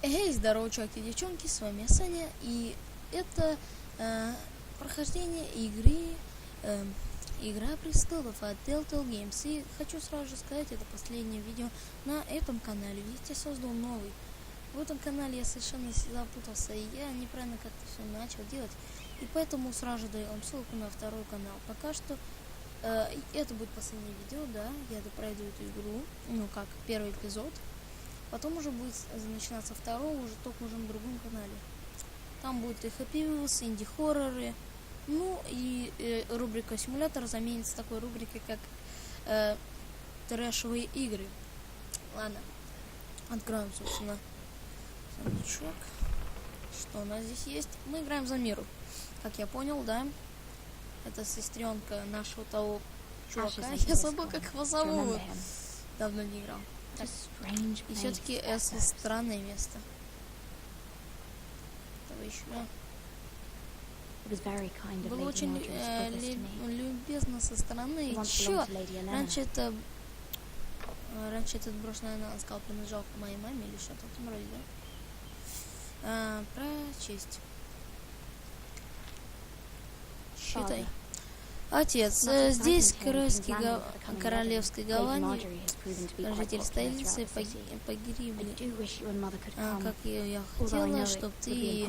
Эй, здорово, чуваки и девчонки, с вами Саня, и это прохождение игры Игра престолов от Telltale Games. И хочу сразу же сказать, это последнее видео на этом канале, ведь я создал новый. В этом канале я совершенно запутался, и я неправильно как-то все начал делать, и поэтому сразу же даю вам ссылку на второй канал. Пока что это будет последнее видео, да, я пройду эту игру, ну как, первый эпизод. Потом уже будет начинаться второй, уже только уже на другом канале. Там будет и хэппи-вилс, инди-хорроры. Ну и рубрика симулятор заменится такой рубрикой, как трэшевые игры. Ладно, откроем, собственно, сундучок. Что у нас здесь есть? Мы играем за миру. Как я понял, да? Это сестренка нашего того чувака. Я забыл, как его зовут. Давно не играл. Так. И все-таки это странное место. Этого еще. Было очень любезно со стороны. Чё? Раньше это брошенная она сказал, принадлежал к моей маме или что-то в этом роде, да? Прочесть. Считай. Отец, здесь королевской Голландии жители столицы погибли, как я хотела, чтобы ты...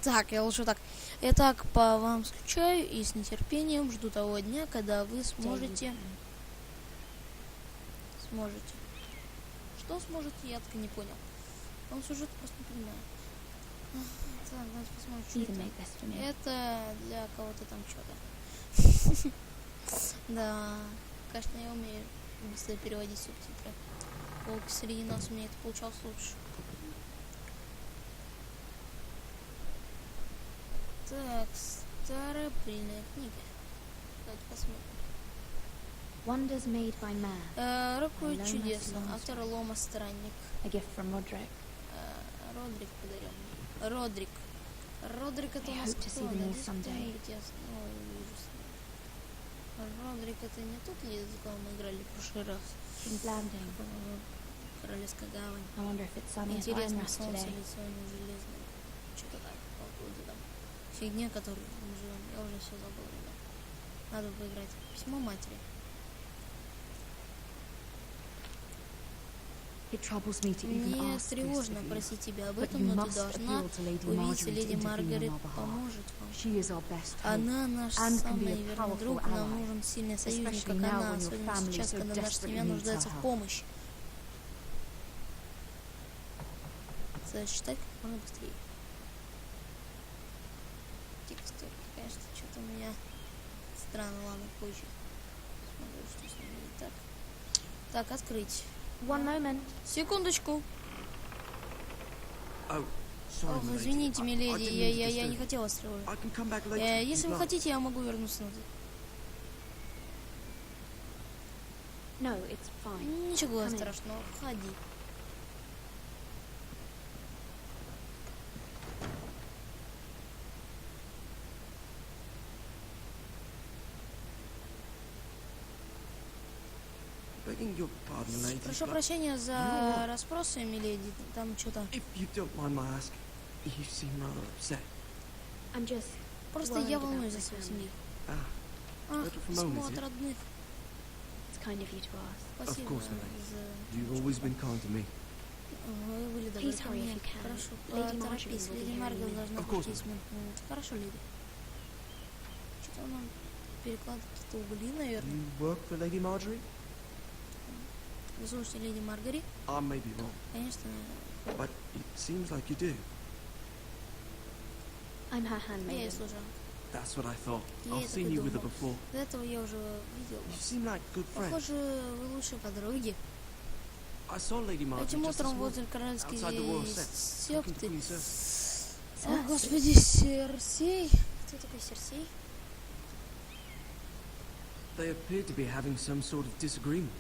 Так, я лучше так. Я так по вам скучаю и с нетерпением жду того дня, когда вы сможете... Что сможете, я так и не понял. Он сюжет просто не понимает. Так, давайте посмотрим, что это. Это для кого-то там что-то. Да, конечно, я умею быстро переводить субтитры. Только среди нас у меня это получалось лучше. Так, старая пыльная книга. Давайте посмотрим. Рукой чудесно. Автор Лома Странник. Родрик подарил мне. Родрик это у нас кто? Родрик это не тот ли, за кого мы играли в прошлый раз? Королевская гавань. Интересно, солнце лицо не железное. Что-то так, погода там. Фигня, которую мы живем. Я уже все забыл, ребят. Надо поиграть. Письмо матери. Мне тревожно просить тебя об этом, но ты должна увидеть, леди Маргарет поможет вам. Она наш самый верный друг, нам нужен сильный союзник, как она, особенно сейчас, когда наша семья нуждается в помощи. Зачитать как можно быстрее. Текст, конечно, что-то у меня странно, ладно, позже. Смотрю, что с ним не так. Так, открыть. Секундочку. Ох, извините, миледи, я не хотела вас тревожить. Если вы хотите, я могу вернуться назад. Ничего страшного, входи. Прошу прощения за расспросы, миледи, там что-то. Просто я волнуюсь за свою семью. Ах, письмо от родных. Спасибо за... Вы были добры ко мне. Прошу, поторопись, леди Маргарет должна прийти с минут. Хорошо, леди. Что-то нам перекладывает какие-то угли, наверное. Вы слушаете леди Маргари? Конечно. Я ей служанка. До этого я уже видел вас. Похоже, вы лучшие подруги. Этим утром возле королевской секты... О, господи, Серсей. Кто такой Серсей? They appeared to be having some sort of disagreement.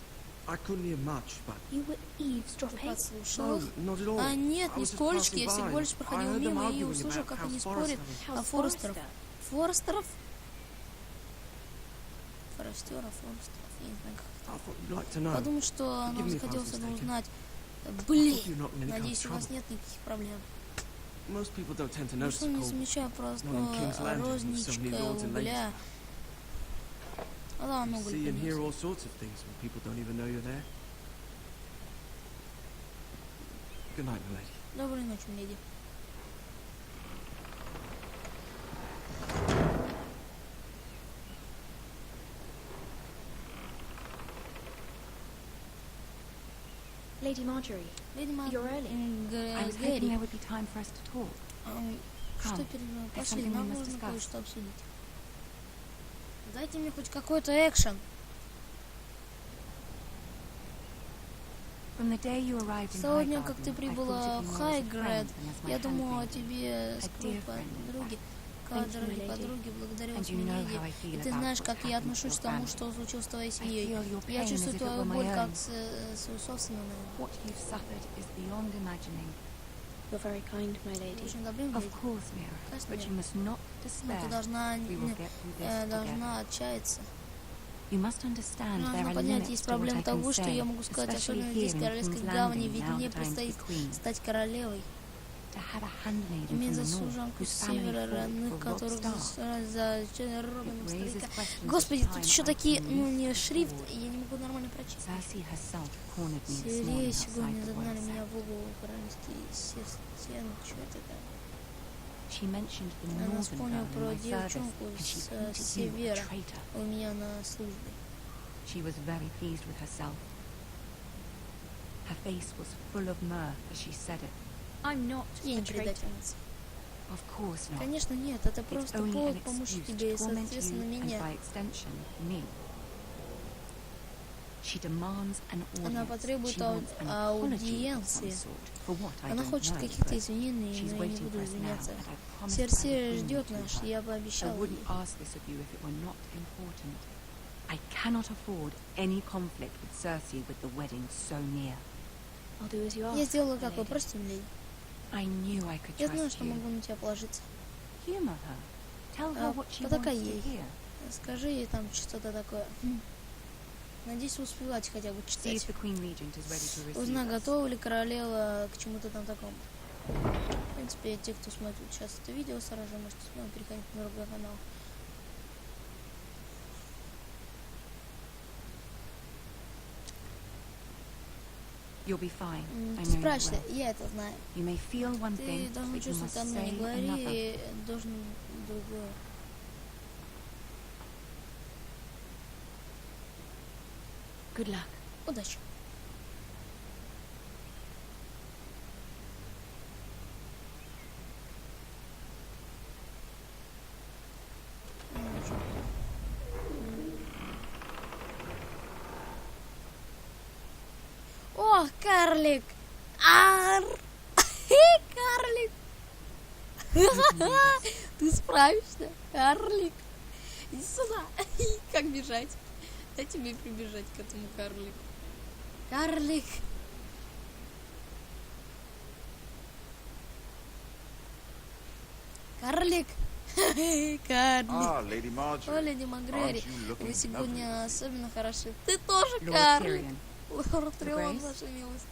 I couldn't hear much, but... You were eavesdropping? No, not at all. А нет, нисколечки. Я всего лишь проходил мимо и услышал, как они спорят о Форестеров. Форестеров? Форестеров. Я не знаю, как. I thought you'd like to know. Подумал, что Forgive нам me if I was захотелось это mistaken. узнать. I hope Блин, you're not in any kind of надеюсь, у вас trouble. нет никаких проблем. Most people don't tend to Ну notice что, a не cold замечаю morning простого King's Landing with so many розничка lords and ladies. угля. А да, You много see and hear людей. all sorts of things when people don't even know you're there. Good night, my lady. Доброй ночи, миледи. Lady Marjorie, Леди you're early. I was hoping Гэри, there would be time for us to talk. что Come, перед вами? there's Пошли, something we нам must нужно discuss. кое-что обсудить. Дайте мне хоть какой-то экшен. From the day you arrived С in того дня, как Highgarden, ты I прибыла thought of в you more as a Хайгред, friend than as my я думала о handmaiden. тебе A скорее dear friend, in подруге. Thank you, Дорогие my lady. подруги, благодарю And вас, you know миледи. how I И feel ты about знаешь, what's как я happened to отношусь your к тому, family. что случилось с твоей I семьей. feel your Я pain as чувствую if it твою were my боль как own. свою собственную. What you've suffered is beyond imagining. You're very kind, my Ты lady. очень добрый, Of миледи. course, Mira, Конечно, but Мира. you must not Но despair. ты должна, We will get through this together. должна отчаяться. You must understand there Нужно are понять, limits есть to what I проблема can того, что say, я могу сказать, especially особенно here здесь, в in Королевской King's гавани, Landing, ведь now мне that I am to предстоит be queen. стать королевой. To have a handmaiden Иметь from the north, служанку whose с family севера, fought родных, for Robb которых Stark. за It родом raises старика. questions Господи, of тут time еще I такие, can ну, least не шрифт, afford. и я не могу нормально прочесть. Cersei herself cornered me this Сирии morning сегодня outside the загнали wall меня set. в угол королевские стены. Что это такое? She mentioned the Она northern вспомнила girl in про my service, девчонку and she с painted you a севера traitor. у меня на службе. She was very pleased with herself. Her face was full of mirth as she said it. I'm not Я a не traitor. предательница. Of course not. Конечно, нет, это It's просто only an повод помочь excuse тебе to и, torment соответственно, you and меня. by extension me. She demands an Она audience. потребует She wants an apology of some аудиенции. sort for what I Она don't хочет know, каких-то but извинений, she's но я не waiting буду for us now, извиняться. and I promised I would Серсея bring you ждет to нас, her. я I пообещал ей. wouldn't ask this of you if it were not important. I cannot afford any conflict with Cersei with the wedding so near. I'll do as you Я ask, сделала, my как вы lady. просите, миледи. I knew I could Я знаю, trust что you. могу на тебя положиться. Humor her. Tell her what she wants Потакай to ей. hear. Скажи ей там что-то такое. Надеюсь, успевать хотя бы See читать. if the Queen Regent is ready to receive Узнай, us. готова ли королева к чему-то там такому. В принципе, те, кто смотрит сейчас это видео, сразу же можете смело переходить на другой канал. You'll be fine. I Ты know you справишься, will. я это знаю. You may feel one Ты thing, должен but you чувствовать must одно, не say говори, another. и должен другое. Good luck. Удачи. О, карлик! Ар! Карлик! Ты справишься, карлик! Иди сюда! Как бежать? Дайте мне прибежать к этому карлику. Карлик! Карлик! Карлик! Ah, Lady О, Marjorie. леди Магрери, Aren't you looking вы сегодня lovely? особенно хороши. Ты тоже Lord карлик! Tyrion, Лорд Трион, Grace? ваша милость.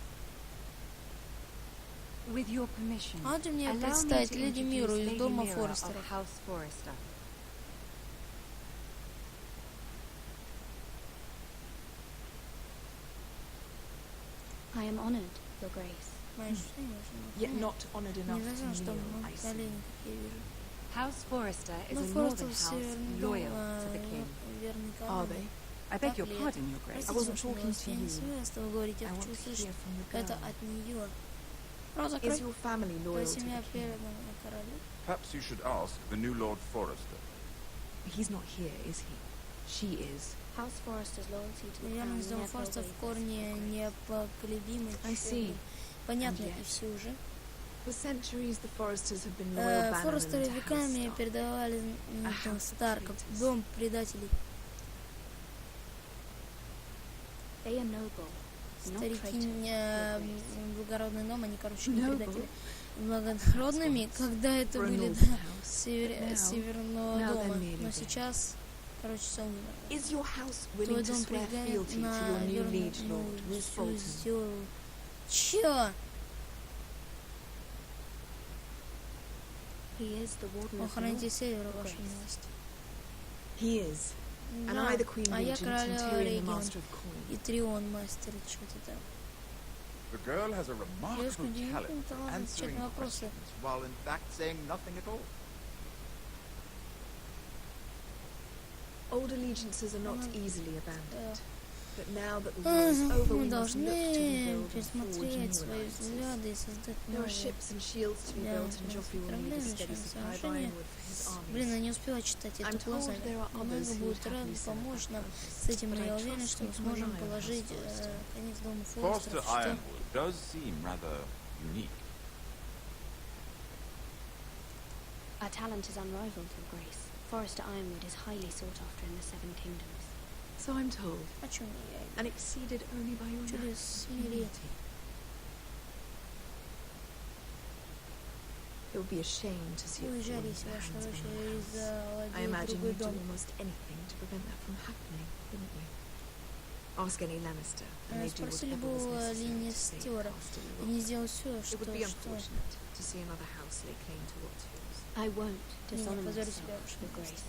with your permission, Можете мне allow me представить to леди introduce Миру из Lady дома Mira Форестеров? of House Forrester. I am honored, Your Grace. Мои ощущения очень Yet мощные. not honoured enough Невозможно, to что kneel, много I see. коленей, как я вижу. House Forrester is Ну, a Форестер northern house северный дом, loyal to the king. верный Are короне. they? I beg your Так ли pardon, Your Grace. I wasn't Простите, talking ваша to милость, я не you. собираюсь с тобой говорить, я I хочу want to услышать hear from the это girl. от нее. Рот Is закрой. your family Твоя loyal to семья the king? предана королю. Perhaps you should ask the new Lord Forrester. He's not here, is he? She is. House Forester's loyalty to the crown Верность дома never Форестер в wavers, корне Your Grace. непоколебимый. I see. Понятно, And и yet- все уже. For centuries, the Foresters have been loyal bannermen Форестеры to House веками Stark. передавали A house of Старков, traitors. дом предателей. They are noble, not Старики traitors, Your Grace. благородный дом, они, короче, не Noble. предатели. Благородными, когда это For a были northern house. Now- северного now дома. they're merely Но dead. сейчас Короче, все умерло. Is your house Твой willing to дом swear пригает fealty to на your new верную liege lord, Roose Bolton? сюзеру. Чё? He is the warden of the Охраните North, севера, Your ваша Grace. милость. He is. And Да, I, the Queen а я Regent, and королева Tyrion, the регент. Master of Coin. И Трион мастер, что-то там. The girl has a Девушка remarkable удивительно talent for талант отвечать answering на вопросы. questions, while in fact saying nothing at all. Old allegiances are not Она- easily Да. abandoned. But now that the war is over, Мы we must look to должны rebuild and forge пересмотреть new свои alliances. взгляды и создать There are новые. ships and shields to be Да, built, and Joffrey will need a steady supply of сражение. ironwood for his Блин, я armies. не успела читать I'm это told глазами. there are others Много who будет would рад happily помочь serve нам that с этим, purpose, но but я I уверен, trust что we мы can сможем rely on положить House Forrester. конец дому Forster Форестеров. Что? Ironwood does seem rather unique. Our talent is unrivaled, Your Grace. Forester Ironwood is highly sought after in the Seven Kingdoms. So I'm told, О чем я? and exceeded only by your Чудо lack of смирения. humility. It would be a shame to see it fall Уезжали into the ваша hands of дочь another house. из-за I владеет imagine другой you'd do дом. almost anything to prevent that from happening, wouldn't you? Ask any Lannister, and they'd do Спросили whatever бы was у necessary Линни to save Стюара, Castle и Rock. не сделать все, It would be что... unfortunate to see another house lay claim to what's yours. I won't dishonor позорю myself, себя, Ваша Your милость. Grace.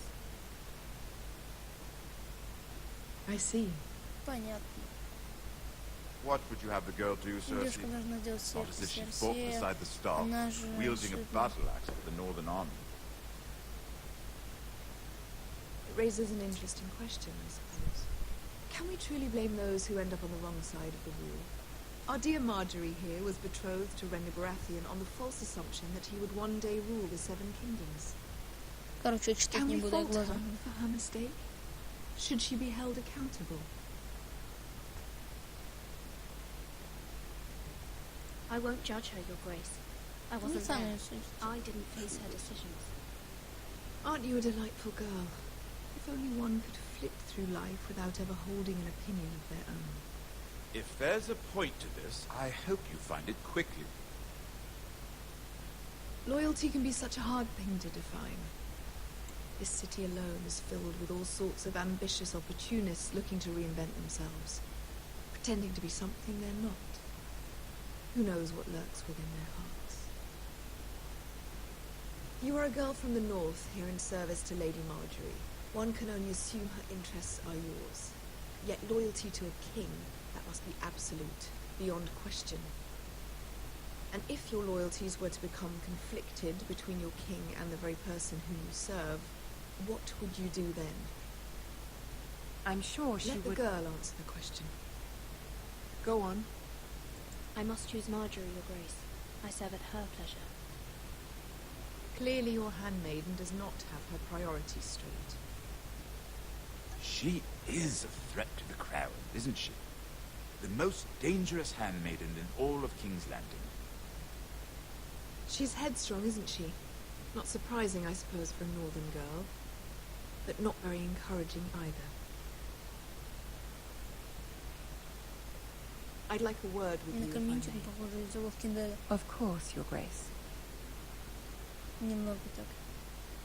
I see. Понятно. What would you have the girl do, Девушка Cersei? должна делать Not as if she fought Серсея. beside the Stark, Она же wielding a абсолютно- battle axe for the Northern Army. It raises an interesting question, I suppose. Can we truly blame those who end up on the wrong side of the war? Our dear Marjorie here was betrothed to Renly Baratheon on the false assumption that he would one day rule the Seven Kingdoms. Короче, читать Can не we буду, я fault her глазами. for her mistake? Should she be held accountable? I won't judge her, Your Grace. I Вы wasn't сами there. судите. I didn't face her decisions. Aren't you a delightful girl? If only one could flit through life without ever holding an opinion of their own. If there's a point to this, I hope you find it quickly. Loyalty can be such a hard thing to define. This city alone is filled with all sorts of ambitious opportunists looking to reinvent themselves, pretending to be something they're not. Who knows what lurks within their hearts? You are a girl from the north, here in service to Lady Marjorie. One can only assume her interests are yours. Yet loyalty to a king, that must be absolute, beyond question. And if your loyalties were to become conflicted between your king and the very person whom you serve, what would you do then? I'm sure she Let the would... girl answer the question. Go on. I must choose Marjorie, Your Grace. I serve at her pleasure. Clearly your handmaiden does not have her priorities straight. She is a threat to the crown, isn't she? The most dangerous handmaiden in all of King's Landing. She's headstrong, isn't she? Not surprising, I suppose, for a northern girl. But not very encouraging either. I'd like a word with На you, if I комменте, may. похоже, из уловки Дали. Of course, Your Grace. Немного так.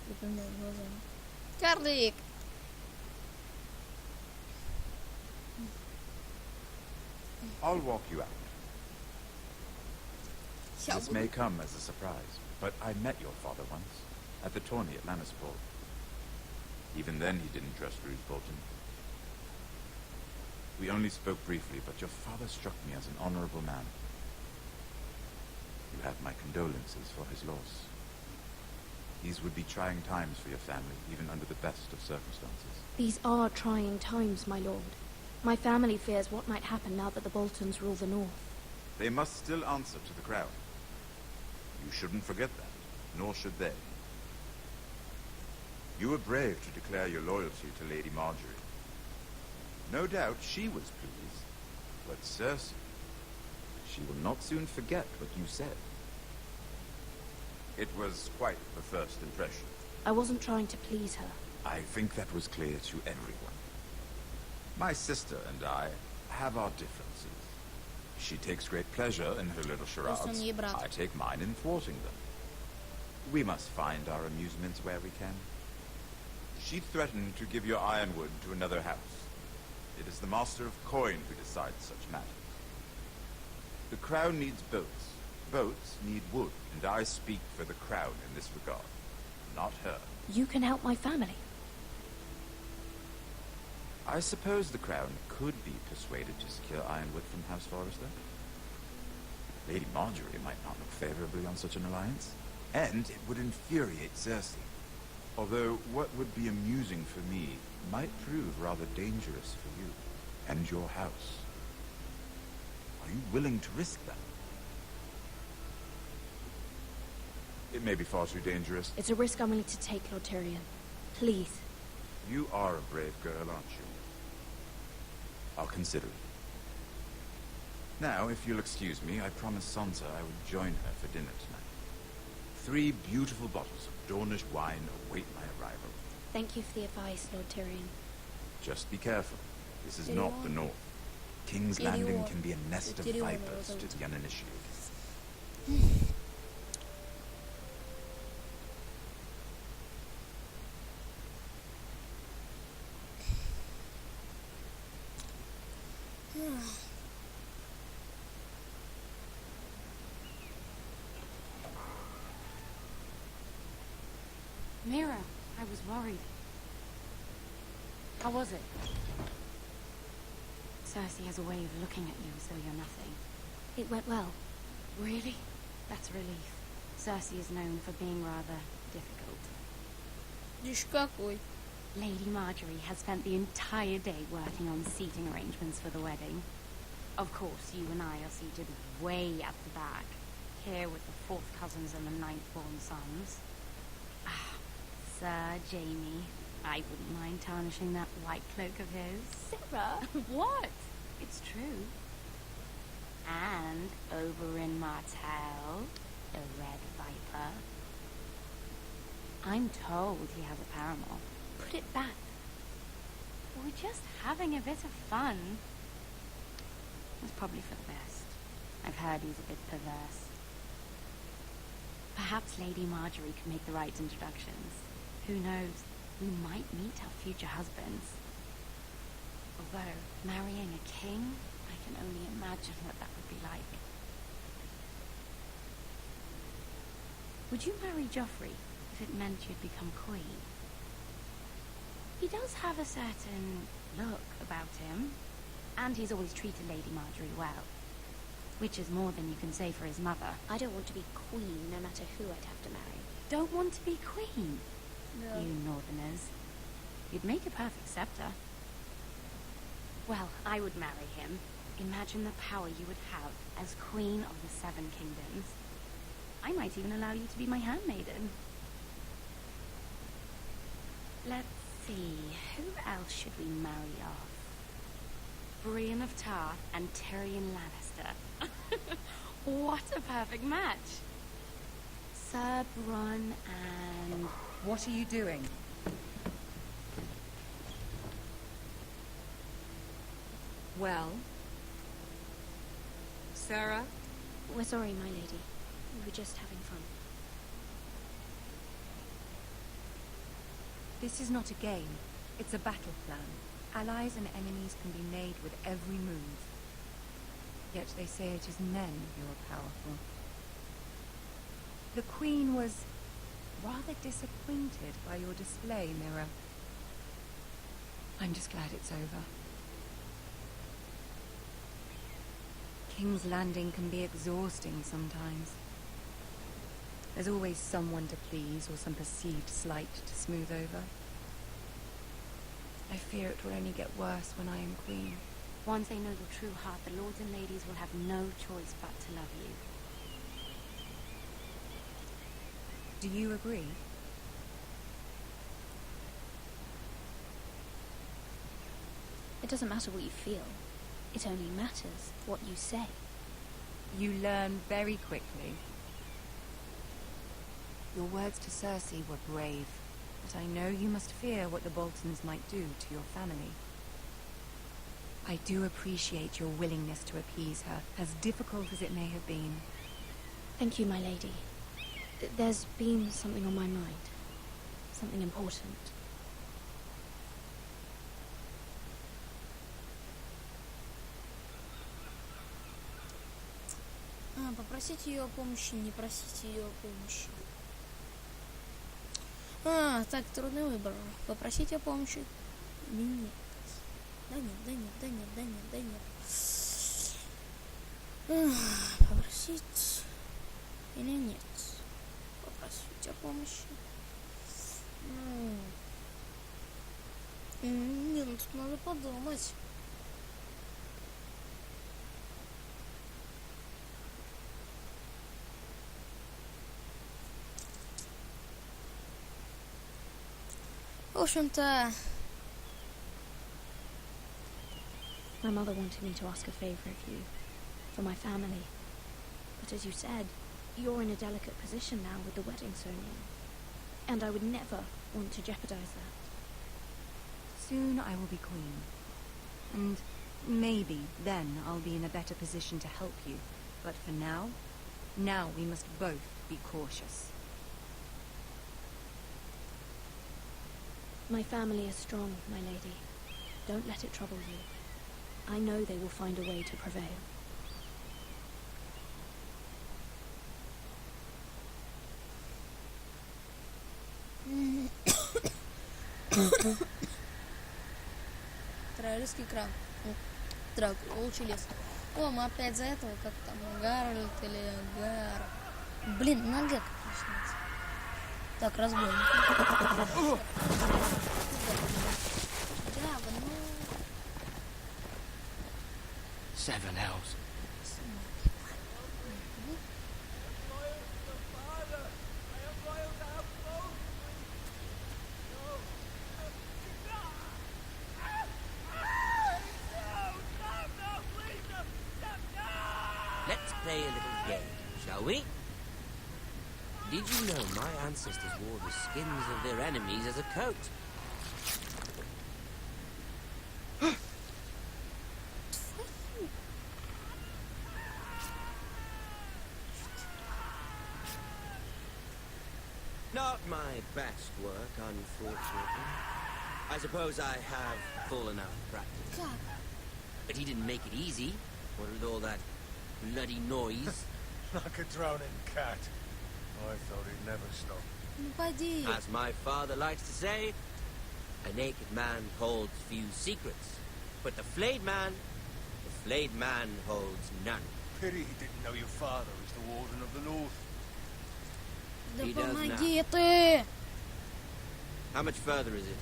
Припоминаю глазами. Карлик! I'll walk you out. This may come as a surprise, but I met your father once, at the tourney at Lannisport. Even then he didn't trust Roose Bolton. We only spoke briefly, but your father struck me as an honorable man. You have my condolences for his loss. These would be trying times for your family, even under the best of circumstances. These are trying times, my lord. My family fears what might happen now that the Boltons rule the north. They must still answer to the crown. You shouldn't forget that, nor should they. You were brave to declare your loyalty to Lady Marjorie. No doubt she was pleased, but Cersei, she will not soon forget what you said. It was quite the first impression. I wasn't trying to please her. I think that was clear to everyone. My sister and I have our differences. She takes great pleasure in her little charades. ей брат. I take mine in thwarting them. We must find our amusements where we can. She threatened to give your ironwood to another house. It is the Master of Coin who decides such matters. The crown needs boats. Boats need wood, and I speak for the crown in this regard, not her. You can help my family. I suppose the crown could be persuaded to secure ironwood from House Forrester. Lady Marjorie might not look favorably on such an alliance, and it would infuriate Cersei. Although what would be amusing for me might prove rather dangerous for you and your house. Are you willing to risk that? It may be far too dangerous. It's a risk I'm willing to take, Lord Tyrion. Please. You are a brave girl, aren't you? I'll consider it. Now, if you'll excuse me, I promised Sansa I would join her for dinner tonight. 3 beautiful bottles of Dornish wine await my arrival. Thank you for the advice, Lord Tyrion. Just be careful. This is Did you not want- the North. King's Did you Landing want- can be a nest of did you want vipers those to the uninitiated. Mira, I was worried. How was it? Cersei has a way of looking at you as though you're nothing. It went well. Really? That's a relief. Cersei is known for being rather difficult. Дишь какой. Lady Marjorie has spent the entire day working on seating arrangements for the wedding. Of course, you and I are seated way at the back, here with the 4th cousins and the 9th-born sons. Ah, Sir Jaime, I wouldn't mind tarnishing that white cloak of his. Sarah! What? It's true. And over in Martell, the Red Viper, I'm told he has a paramour. Put it back. We're just having a bit of fun. It's probably for the best. I've heard he's a bit perverse. Perhaps Lady Marjorie can make the right introductions. Who knows? We might meet our future husbands. Although, marrying a king, I can only imagine what that would be like. Would you marry Joffrey if it meant you'd become queen? He does have a certain look about him, and he's always treated Lady Marjorie well, which is more than you can say for his mother. I don't want to be queen, no matter who I'd have to marry. Don't want to be queen? Да. You northerners. You'd make a perfect scepter. Well, I would marry him. Imagine the power you would have as queen of the 7 kingdoms. I might even allow you to be my handmaiden. Let's see, who else should we marry off? Brienne of Tarth and Tyrion Lannister. What a perfect match! Sir Bronn and... What are you doing? Well? Sarah? We're sorry, my lady. We were just having fun. This is not a game. It's a battle plan. Allies and enemies can be made with every move. Yet they say it is men who are powerful. The Queen was rather disappointed by your display, Mira. I'm just glad it's over. King's Landing can be exhausting sometimes. There's always someone to please or some perceived slight to smooth over. I fear it will only get worse when I am queen. Once they know your true heart, the lords and ladies will have no choice but to love you. Do you agree? It doesn't matter what you feel. It only matters what you say. You learn very quickly. Your words to Cersei were brave, but I know you must fear what the Boltons might do to your family. I do appreciate your willingness to appease her, as difficult as it may have been. Thank you, my lady. There's been something on my mind. Something important. Попросить ее о помощи, не просить ее о помощи. Так, трудный выбор. Попросить о помощи или нет? Да нет, да нет, да нет, да нет, да нет. Попросить или нет? Попросить о помощи. Не, ну тут надо подумать. В общем-то, My mother wanted me to ask a favor of you, for my family. But as you said, you're in a delicate position now with the wedding so near. And I would never want to jeopardize that. Soon I will be queen. And maybe then I'll be in a better position to help you. But for now we must both be cautious. My family is strong, my lady. Don't let it trouble you. I know they will find a way to prevail. Трояльский кран. Драк, волчий лес. О, мы опять за этого, как там, Гарольд или Гар. Блин, нога как начинается. Так, разбойник. Да, ну... Seven hells. Let's play a little game, shall we? Did you know my ancestors wore the skins of their enemies as a coat? Not my best work, unfortunately. I suppose I have fallen out of practice. Как? But he didn't make it easy. What with all that bloody noise? Like a drowning cat. I thought he'd never stop. Ну поди. As my father likes to say, a naked man holds few secrets. But the flayed man holds none. Pity he didn't know your father is the Warden of the North. Да He does помоги ты! How much further is it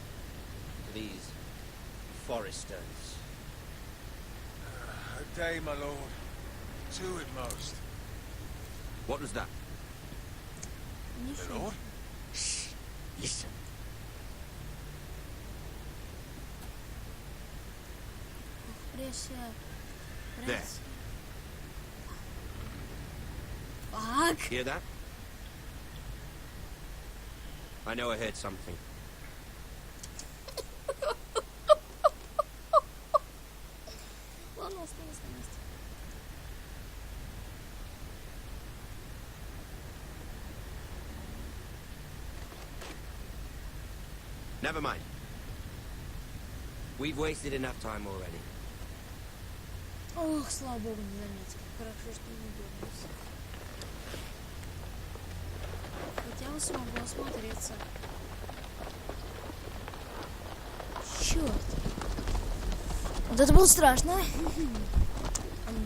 to these foresters? A day, my lord. 2 at most. What was that? My lord? Shh! Listen. Пресса. There. Fuck! Hear that? I know I heard something. Ладно, осталось на месте. Never mind. We've wasted enough time already. Ох, слава богу, не заметил. Хорошо, что не дернулся. Хотя бы смогу осмотреться. Черт. Вот это было страшно.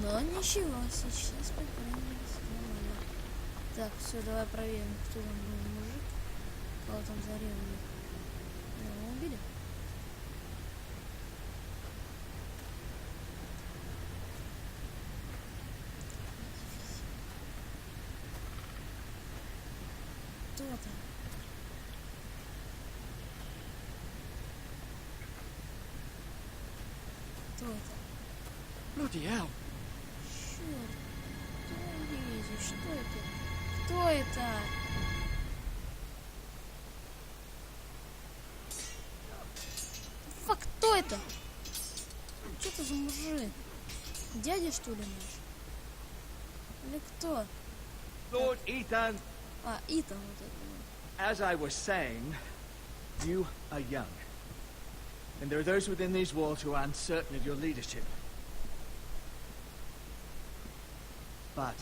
Но ничего, сейчас поправимся. Нормально. Так, все, давай проверим, кто там был мужик. Кого там зарезали. Его убили? Кто там? Кто это? Bloody hell. Черт. Твою, что это? Кто это? Фак, кто это? Что это за мужик? Дядя, что ли, наш? Или кто? Lord Ethan, А, Итан вот это. as I was saying, you are young. And there are those within these walls who are uncertain of your leadership. But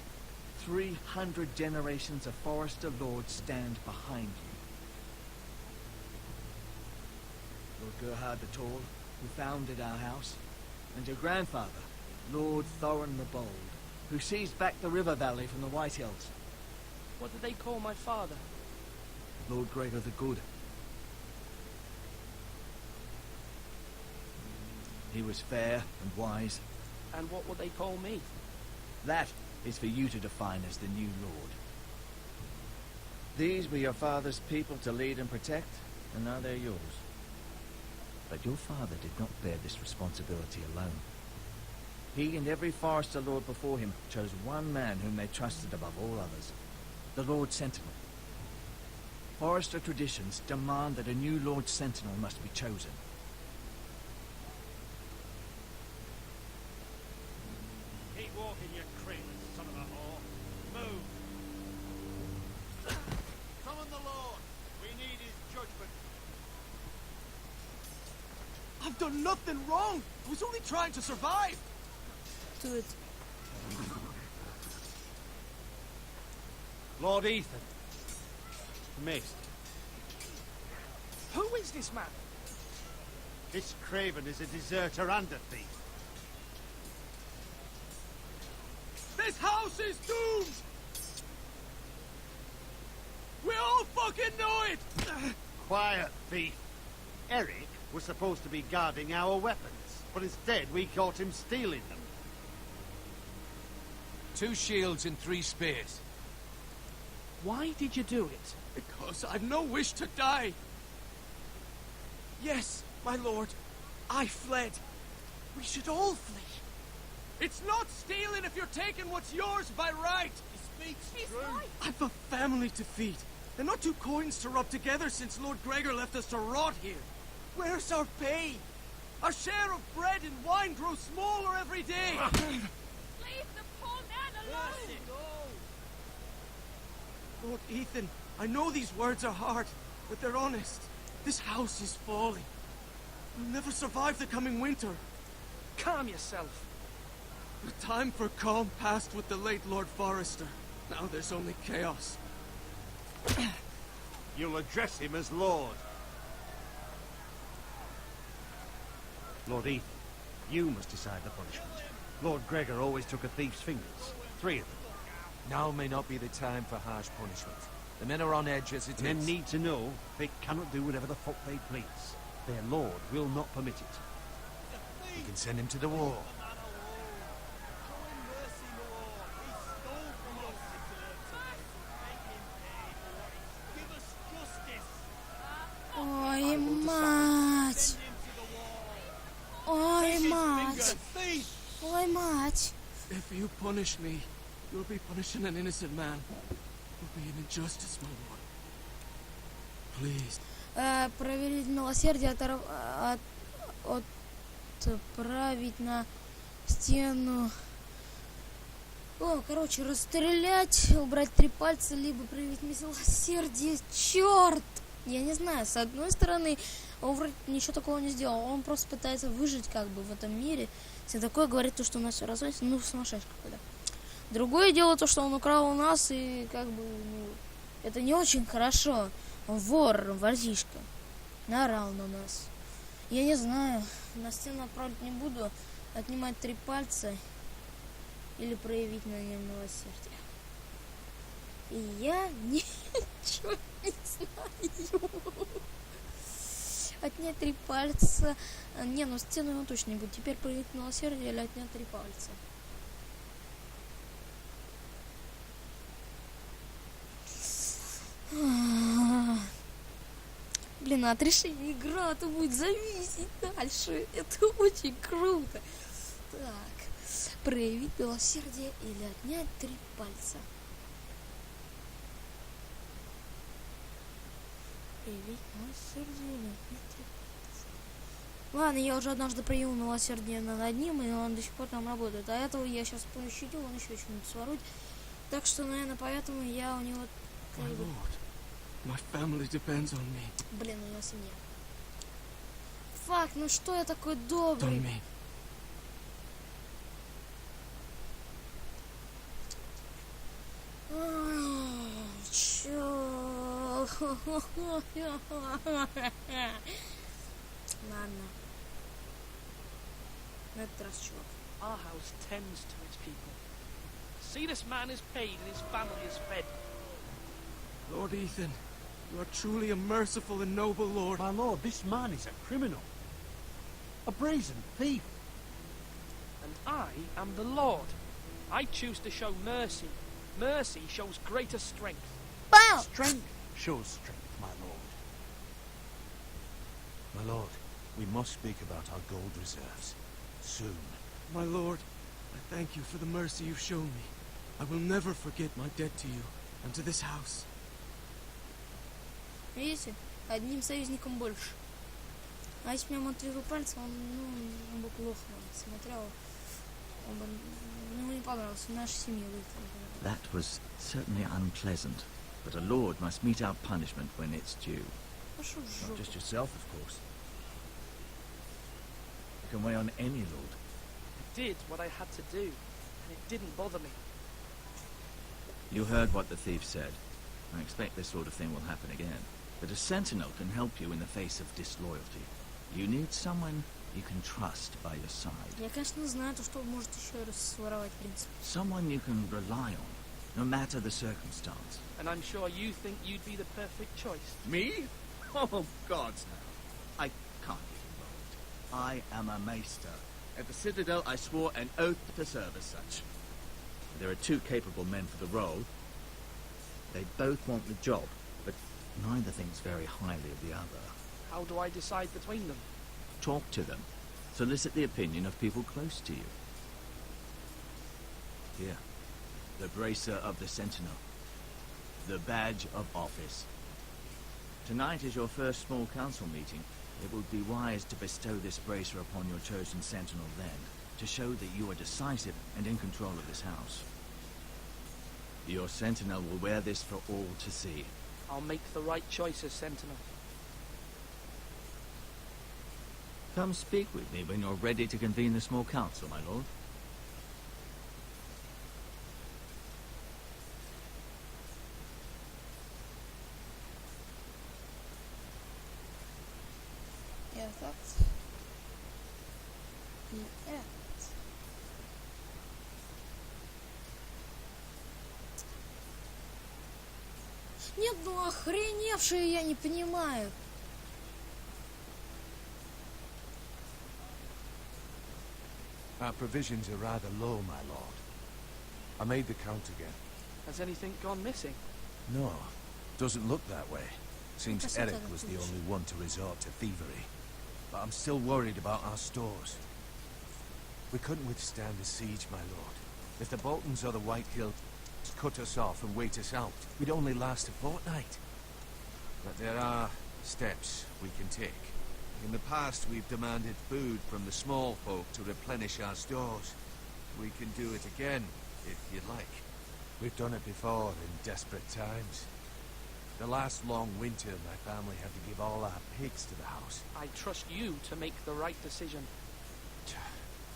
300 generations of Forester lords stand behind you. Lord Gerhard the Tall, who founded our house, and your grandfather, Lord Thorin the Bold, who seized back the river valley from the White Hills. What did they call my father? Lord Gregor the Good. He was fair and wise. And what will they call me? That is for you to define as the new lord. These were your father's people to lead and protect, and now they're yours. But your father did not bear this responsibility alone. He and every Forester lord before him chose one man whom they trusted above all others, the Lord Sentinel. Forester traditions demand that a new Lord Sentinel must be chosen. Keep walking, you cretin, son of a whore. Move. Summon the Lord. We need his judgment. I've done nothing wrong. I was only trying to survive. Do it. Lord Ethan. Missed. Who is this man? This Craven is a deserter and a thief. This house is doomed! We all fucking know it! Quiet, thief. Eric was supposed to be guarding our weapons, but instead we caught him stealing them. 2 shields and 3 spears. Why did you do it? Because I've no wish to die. Yes, my lord, I fled. We should all flee. It's not stealing if you're taking what's yours by right. He speaks true. I've a family to feed. They're not 2 coins to rub together since Lord Gregor left us to rot here. Where's our pay? Our share of bread and wine grows smaller every day. Leave the poor man alone! Lord Ethan, I know these words are hard, but they're honest. This house is falling. We'll never survive the coming winter. Calm yourself. The time for calm passed with the late Lord Forester. Now there's only chaos. You'll address him as Lord. Lord Ethan, you must decide the punishment. Lord Gregor always took a thief's fingers. 3 of them. Now may not be the time for harsh punishment. The men are on edge as it is. Men need to know they cannot do whatever the fuck they please. Their lord will not permit it. You can send him to the war. Ой, мать! Ой, мать! Ой, мать! If you punish me, you'll be punishing an innocent man. It'll be an injustice, my lord. Please. Проверить милосердие, отправить на стену. О, короче, расстрелять, убрать 3 пальца, либо проявить милосердие. Черт! Я не знаю, с одной стороны, он вроде ничего такого не сделал. Он просто пытается выжить как бы в этом мире. Все такое говорит, то, что у нас все развалится, ну, сумасшедший какой-то. Другое дело то, что он украл у нас, и как бы, ну, это не очень хорошо. Он вор, воришка. Наорал на нас. Я не знаю, на стену отправить не буду. Отнимать 3 пальца или проявить на нем милосердие. И я ничего не знаю. Отнять 3 пальца. Не, ну стену его точно не будет. Теперь проявить милосердие или отнять 3 пальца. Блин, от решения игра-то будет зависеть дальше. Это очень круто. Так, проявить милосердие или отнять 3 пальца. Проявить милосердие или отнять 3 пальца. Ладно, я уже однажды проявил милосердие над одним, и он до сих пор там работает. А этого я сейчас пощадил, он еще что-нибудь своротит. Так что, наверное, поэтому я у него... My lord, my family depends on me. Блин, у него семья. Фак, ну что я такой On добрый? Ладно. На этот раз, чувак. Our house tends to its people. See, this man is paid and his family is fed. Lord Ethan, you are truly a merciful and noble lord. My lord, this man is a criminal. A brazen thief. And I am the Lord. I choose to show mercy. Mercy shows greater strength. Бам! Strength shows strength, my lord. My lord, we must speak about our gold reserves. Soon. My lord, I thank you for the mercy you've shown me. I will never forget my debt to you and to this house. Видите? Одним союзником больше. А если бы я ему отрезал пальцы, он бы плохо смотрел. Он бы, ему не понравился. Наша семья выиграла. That was certainly unpleasant, but a lord must mete out punishment when it's due. Пошел в Not жопу. just yourself, of course. You can weigh on any lord. I did what I had to do, and it didn't bother me. You heard what the thief said. I expect this sort of thing will happen again. But a sentinel can help you in the face of disloyalty. You need someone you can trust by your side. Я, конечно, знаю, то, что может еще раз своровать принца. Someone you can rely on, no matter the circumstance. And I'm sure you think you'd be the perfect choice. Me? Oh, gods no. I can't get involved. I am a maester. At the Citadel, I swore an oath to serve as such. There are two capable men for the role. They both want the job, but neither thinks very highly of the other. How do I decide between them? Talk to them. Solicit the opinion of people close to you. Here, the bracer of the Sentinel. The badge of office. Tonight is your first small council meeting. It would be wise to bestow this bracer upon your chosen Sentinel then, to show that you are decisive and in control of this house. Your Sentinel will wear this for all to see. I'll make the right choice as Sentinel. Come speak with me when you're ready to convene the small council, my lord. Этот. И этот. Нет, ну охреневшие, я не понимаю. Our provisions are rather low, my lord. I made the count again. Has anything gone missing? No, doesn't look that way. Seems That's Eric not was the good. only one to resort to thievery. But I'm still worried about our stores. We couldn't withstand the siege, my lord. If the Boltons or the Whitehills cut us off and wait us out, we'd only last a fortnight. But there are steps we can take. In the past, we've demanded food from the small folk to replenish our stores. We can do it again, if you like. We've done it before in desperate times. The last long winter, my family had to give all our pigs to the house. I trust you to make the right decision.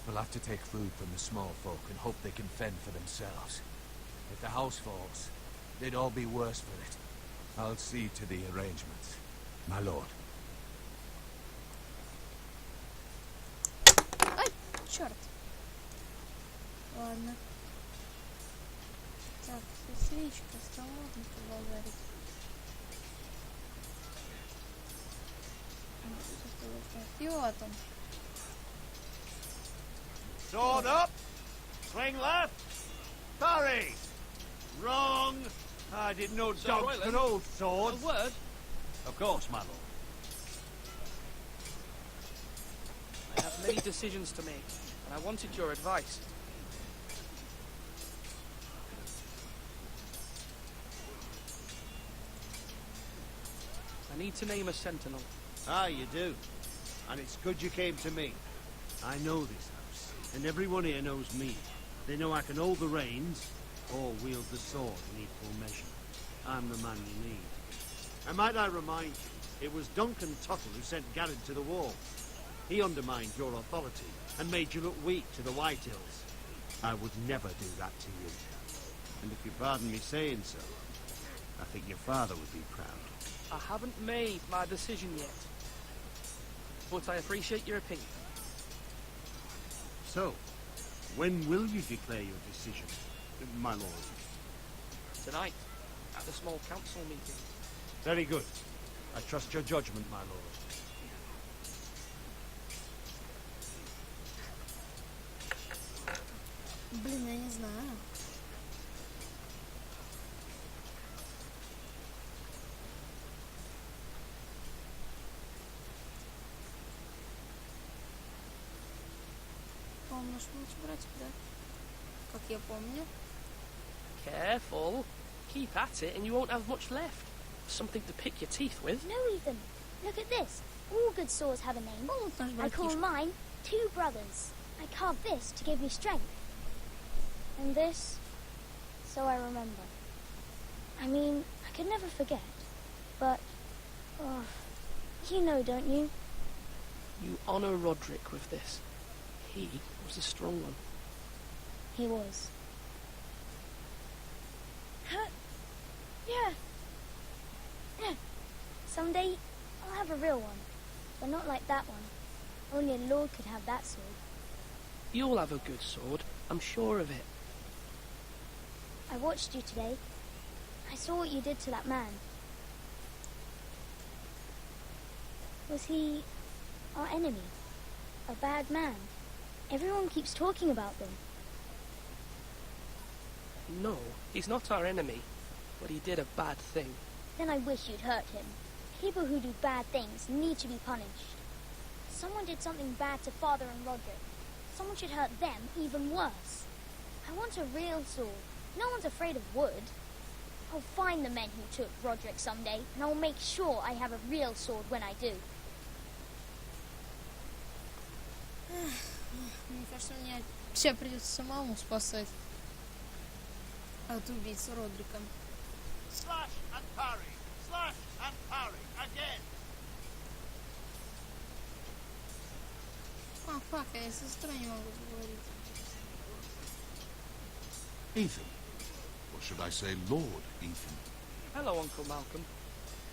We'll have to take food from the small folk and hope they can fend for themselves. If the house falls, they'd all be worse for it. I'll see to the arrangements, my lord. Ай, черт. Ладно. Так, свечка, стал можно побазарить. И вот он. Sword up! Swing left! Parry! Wrong! I didn't know Sir dogs Royland, could hold A swords. word? Of course, my lord. I have many decisions to make, and I wanted your advice. I need to name a sentinel. Ah, you do. And it's good you came to me. I know this house, and everyone here knows me. They know I can hold the reins, or wield the sword in equal measure. I'm the man you need. And might I remind you, it was Duncan Tuttle who sent Garrett to the wall. He undermined your authority, and made you look weak to the Whitehills. I would never do that to you. And if you pardon me saying so, I think your father would be proud. I haven't made my decision yet. But I appreciate your opinion. So, when will you declare your decision, my lord? Tonight, at the small council meeting. Very good. I trust your judgment, my lord. Блин, я не знаю. По-моему, наш младший братик, да? Как я помню. Careful. Keep at it and you won't have much left. Something to pick your teeth with. No, Ethan. Look at this. All good swords have a name. Ну, вот наш I call братишка. mine Two Brothers. I carved this to give me strength. And this, so I remember. I mean, I could never forget. But, oh, you know, don't you? You honour Roderick with this. He was a strong one. He was. Yeah. Yeah. Someday, I'll have a real one. But not like that one. Only a lord could have that sword. You'll have a good sword. I'm sure of it. I watched you today. I saw what you did to that man. Was he our enemy? A bad man? Everyone keeps talking about them. No, he's not our enemy. But he did a bad thing. Then I wish you'd hurt him. People who do bad things need to be punished. Someone did something bad to Father and Roderick. Someone should hurt them even worse. I want a real sword. No one's afraid of wood. I'll find the men who took Roderick someday, and I'll make sure I have a real sword when I do. Мне кажется, мне все придется самому спасать от убийцы Родрика. Slash and parry. Slash and parry. Again. А, фак, я с сестрой не могу говорить. Ethan. Or should I say Lord Ethan? Hello, Uncle Malcolm.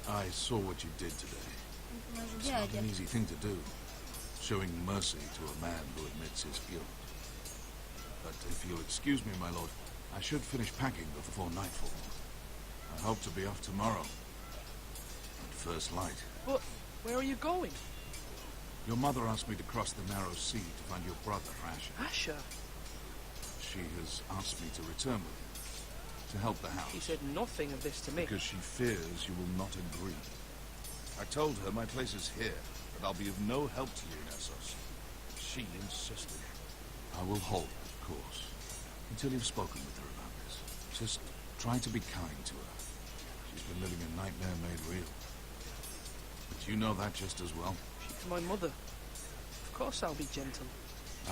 I saw what you did today. Это наш It's not дядя. an easy thing to do, showing mercy to a man who admits his guilt. But if you'll excuse me, my lord, I should finish packing before nightfall. I hope to be off tomorrow. At first light. But where are you going? Your mother asked me to cross the narrow sea to find your brother, Asher. Asher? She has asked me to return with you, to help the house. He said nothing of this to me. Because she fears you will not agree. I told her my place is here, but I'll be of no help to you in Essos. She insisted. I will hold, of course, until you've spoken with her about this. Just try to be kind to her. She's been living a nightmare made real. But you know that just as well. She's my mother. Of course I'll be gentle.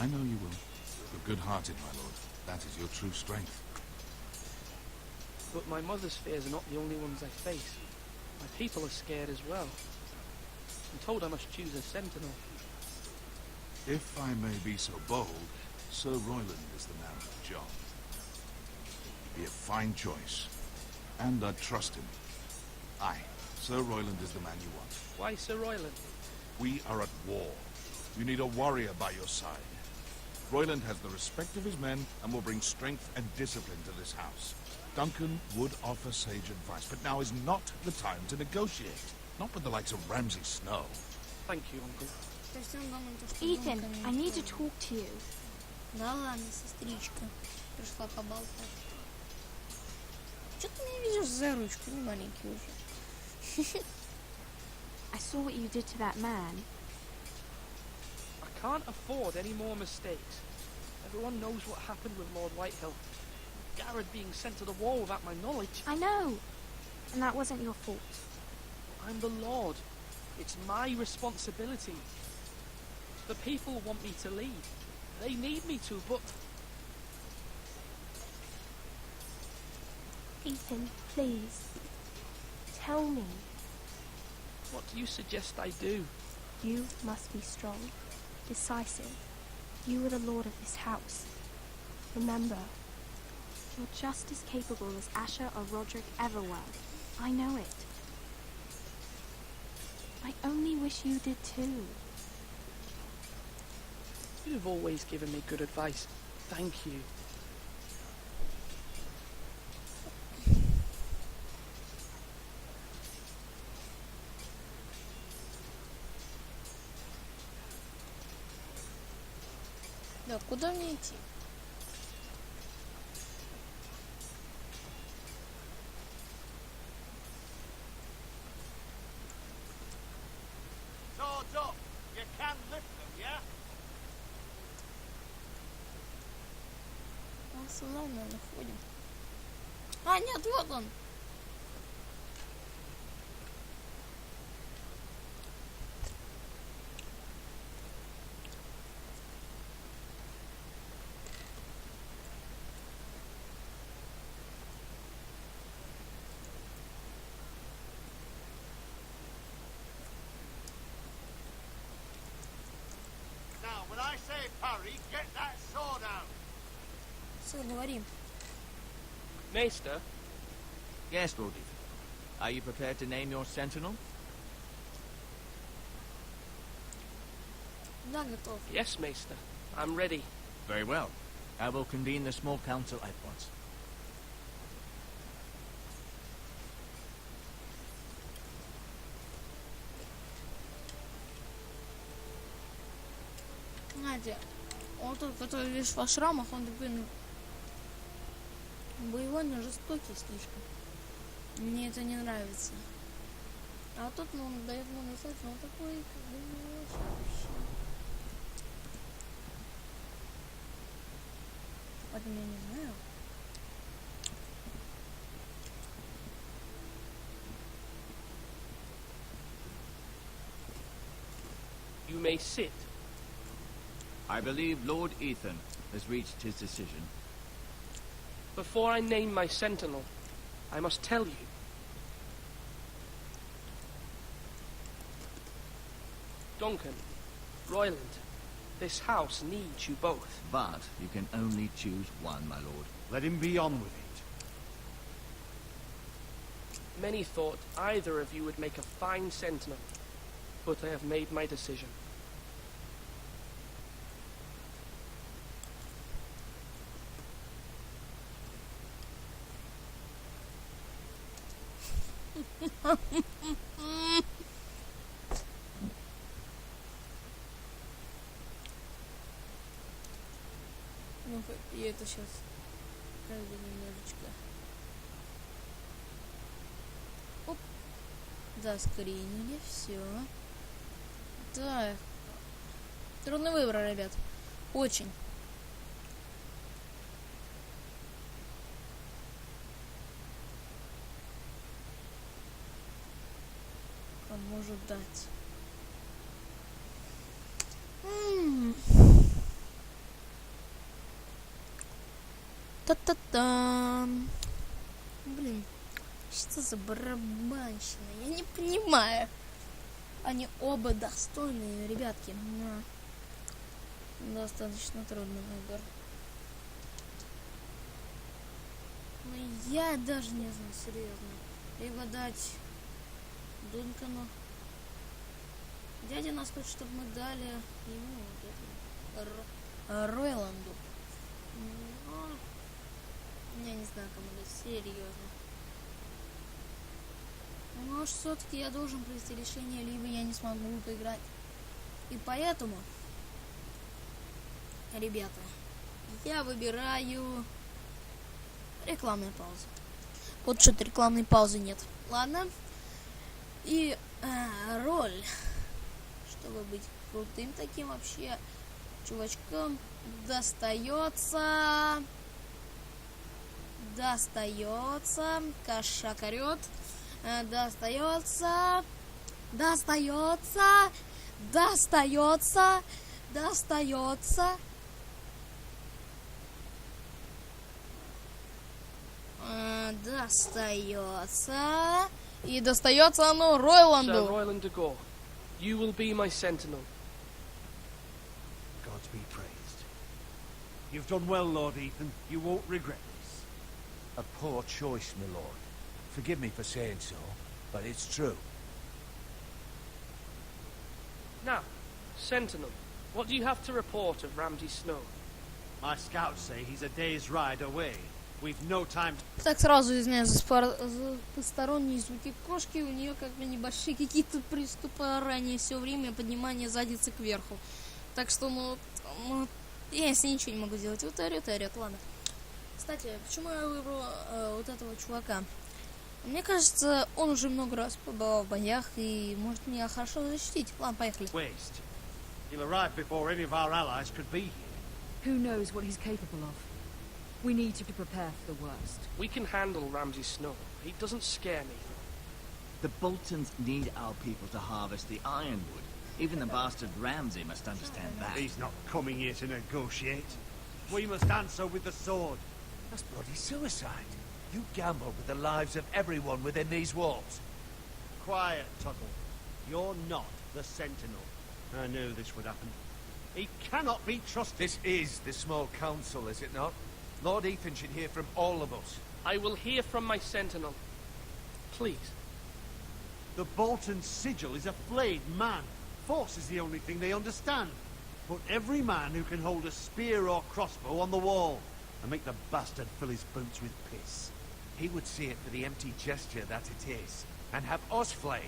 I know you will. You're good-hearted, my lord. That is your true strength. But my mother's fears are not the only ones I face. My people are scared as well. I'm told I must choose a sentinel. If I may be so bold, Sir Royland is the man for the job. He'd be a fine choice. And I'd trust him. Aye, Sir Royland is the man you want. Why Sir Royland? We are at war. You need a warrior by your side. Royland has the respect of his men and will bring strength and discipline to this house. Duncan would offer sage advice, but now is not the time to negotiate. Not with the likes of Ramsay Snow. Thank you, Uncle. То есть он думал, что Ethan, Дункан I не need to понял. talk to you. Да ладно, сестричка. Пришла поболтать. Что ты меня ведешь за ручку? Не маленький уже. I saw what you did to that man. I can't afford any more mistakes. Everyone knows what happened with Lord Whitehill. Garrett being sent to the wall without my knowledge. I know. And that wasn't your fault. I'm the Lord. It's my responsibility. The people want me to lead. They need me to, but Ethan, please. Tell me. what do you suggest I do? You must be strong, decisive. You are the lord of this house. Remember, you're just as capable as Asher or Roderick ever were. I know it. I only wish you did too. You've always given me good advice. Thank you. Да, куда мне идти? Swords up. You can lift them, yeah? Ладно, находим. А, нет, вот он. Now, when I say parry, get that sword out. Все, говорим. Maester, Yes, Lord Ethan. Are you prepared to name your sentinel? Да, готов. yes, Maester. I'm ready. Very well. I will convene the small council at once. Знаете, он тот, который весь во шрамах, он такой, ну, боевой, но жестокий слишком. Мне это не нравится. А тот, ну, он дает ему достаточно, он такой, как бы, не очень вообще. Поэтому я не знаю. You may sit. I believe Lord Ethan has reached his decision. Before I name my sentinel, I must tell you. Duncan, Royland, this house needs you both. But you can only choose one, my lord. Let him be on with it. Many thought either of you would make a fine sentinel, but I have made my decision. Ну-ка, я это сейчас как бы немножечко. Оп. Да, скринили, все. Так. Трудный выбор, ребят. Очень. Он может дать. Та-та-там. Блин, что за барабанщина? Я не понимаю. Они оба достойные, ребятки. Но достаточно трудный выбор. Но я даже не знаю, серьезно. Либо дать Дункану. Дядя нас хочет, чтобы мы дали ему вот этому Ройланду. Но я не знаю, кому дать, серьезно. Но все-таки я должен провести решение, либо я не смогу поиграть. И поэтому, ребята, я выбираю рекламную паузу. Вот что-то рекламной паузы нет. Ладно. И роль, чтобы быть крутым таким вообще чувачком, достается, кошак орёт, достается, и достается оно Ройланду. Sir Royland de Gore, you will be my sentinel. God be praised. You've done well, Lord Ethan. You won't regret this. A poor choice, my lord. Forgive me for saying so, but it's true. Now, Sentinel, what do you have to report of Ramsay Snow? My scouts say he's a day's ride away. We've no time. Так, сразу извиняюсь за посторонние звуки кошки. У нее как бы небольшие какие-то приступы ранее все время поднимания задницы кверху. Так что, я с ней ничего не могу сделать. Вот орет и орет, ладно. Кстати, почему я выбрал вот этого чувака? Мне кажется, он уже много раз побывал в боях и может меня хорошо защитить. Ладно, поехали. Waste. He'll arrive before any of our allies could be here. Who knows what he's capable of? We need to prepare for the worst. We can handle Ramsay Snow. He doesn't scare me. The Boltons need our people to harvest the ironwood. Even the bastard Ramsay must understand that. He's not coming here to negotiate. We must answer with the sword. That's bloody suicide. You gambled with the lives of everyone within these walls. Quiet, Tuttle. You're not the Sentinel. I knew this would happen. He cannot be trusted. This is the small council, is it not? Lord Ethan should hear from all of us. I will hear from my Sentinel. Please. The Bolton sigil is a flayed man. Force is the only thing they understand. Put every man who can hold a spear or crossbow on the wall, and make the bastard fill his boots with piss. He would see it for the empty gesture that it is, and have us flayed.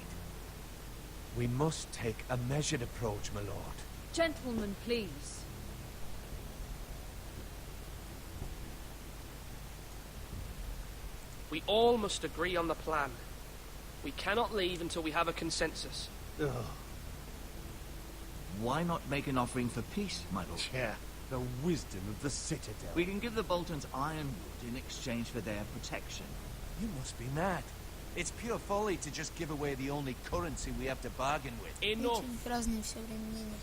We must take a measured approach, my lord. Gentlemen, please. We all must agree on the plan. We cannot leave until we have a consensus. Ugh. Why not make an offering for peace, my lord? Yeah, the wisdom of the Citadel. We can give the Boltons ironwood in exchange for their protection. You must be mad. It's pure folly to just give away the only currency we have to bargain with. Enough. Разные все время мнения.